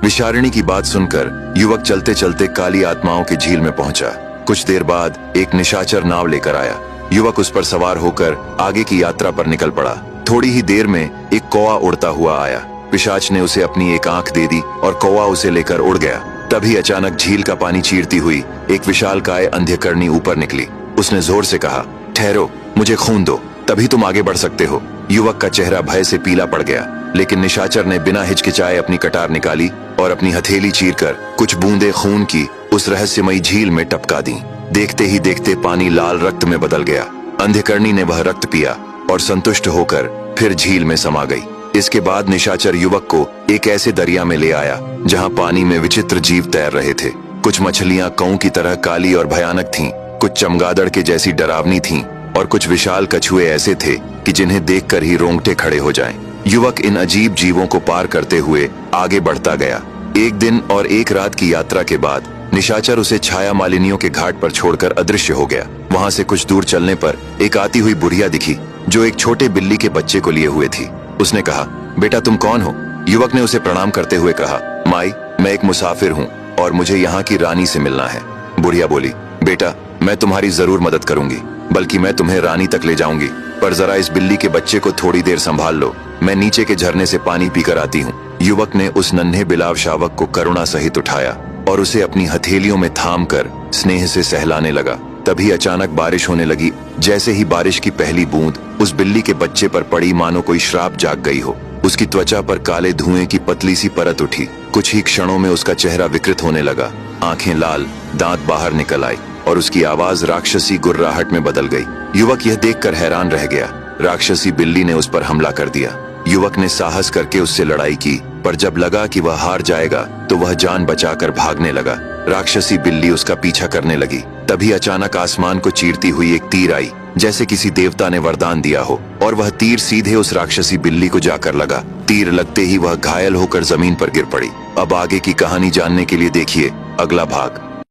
विषारिणी की बात सुनकर युवक चलते चलते काली आत्माओं की झील में पहुंचा। कुछ देर बाद एक निशाचर नाव लेकर आया। युवक उस पर सवार होकर आगे की यात्रा पर निकल पड़ा। थोड़ी ही देर में एक कौवा उड़ता हुआ आया। पिशाच ने उसे अपनी एक आंख दे दी और कौवा उसे लेकर उड़ गया। तभी अचानक झील का पानी चीरती हुई एक विशालकाय अंध्यकरणी ऊपर निकली। उसने जोर से कहा, ठहरो, मुझे खून दो, तभी तुम आगे बढ़ सकते हो। युवक का चेहरा भय से पीला पड़ गया, लेकिन निशाचर ने बिना हिचकिचाए अपनी कटार निकाली और अपनी हथेली चीरकर कुछ बूंदे खून की उस रहस्यमयी झील में टपका दी। देखते ही देखते पानी लाल रक्त में बदल गया। अंध्यकरणी ने वह रक्त पिया और संतुष्ट होकर फिर झील में समा गई। इसके बाद निशाचर युवक को एक ऐसे दरिया में ले आया जहां पानी में विचित्र जीव तैर रहे थे। कुछ मछलियां कौं की तरह काली और भयानक थीं, कुछ चमगादड़ के जैसी डरावनी थीं और कुछ विशाल कछुए ऐसे थे कि जिन्हें देखकर ही रोंगटे खड़े हो जाएं। युवक इन अजीब जीवों को पार करते हुए आगे बढ़ता गया। एक दिन और एक रात की यात्रा के बाद निशाचर उसे छाया मालिनियों के घाट पर छोड़कर अदृश्य हो गया। वहां से कुछ दूर चलने पर एक आती हुई बुढ़िया दिखी जो एक छोटे बिल्ली के बच्चे को लिए हुए थी। उसने कहा, बेटा तुम कौन हो? युवक ने उसे प्रणाम करते हुए कहा, माई, मैं एक मुसाफिर हूँ और मुझे यहाँ की रानी से मिलना है। बुढ़िया बोली, बेटा मैं तुम्हारी जरूर मदद करूंगी, बल्कि मैं तुम्हें रानी तक ले जाऊंगी, पर जरा इस बिल्ली के बच्चे को थोड़ी देर संभाल लो, मैं नीचे के झरने से पानी पीकर आती हूँ। युवक ने उस नन्हे बिलाव शावक को करुणा सहित उठाया और उसे अपनी हथेलियों में थाम कर स्नेह से सहलाने लगा। तभी अचानक बारिश होने लगी। जैसे ही बारिश की पहली बूंद उस बिल्ली के बच्चे पर पड़ी, मानो कोई श्राप जाग गई हो। उसकी त्वचा पर काले धुएं की पतली सी परत उठी। कुछ ही क्षणों में उसका चेहरा विकृत होने लगा, आंखें लाल, दांत बाहर निकल आई और उसकी आवाज राक्षसी गुर्राहट में बदल गई। युवक यह देखकर हैरान रह गया। राक्षसी बिल्ली ने उस पर हमला कर दिया। युवक ने साहस करके उससे लड़ाई की, पर जब लगा कि वह हार जाएगा तो वह जान बचाकर भागने लगा। राक्षसी बिल्ली उसका पीछा करने लगी। तभी अचानक आसमान को चीरती हुई एक तीर आई, जैसे किसी देवता ने वरदान दिया हो, और वह तीर सीधे उस राक्षसी बिल्ली को जाकर लगा। तीर लगते ही वह घायल होकर जमीन पर गिर पड़ी। अब आगे की कहानी जानने के लिए देखिए अगला भाग।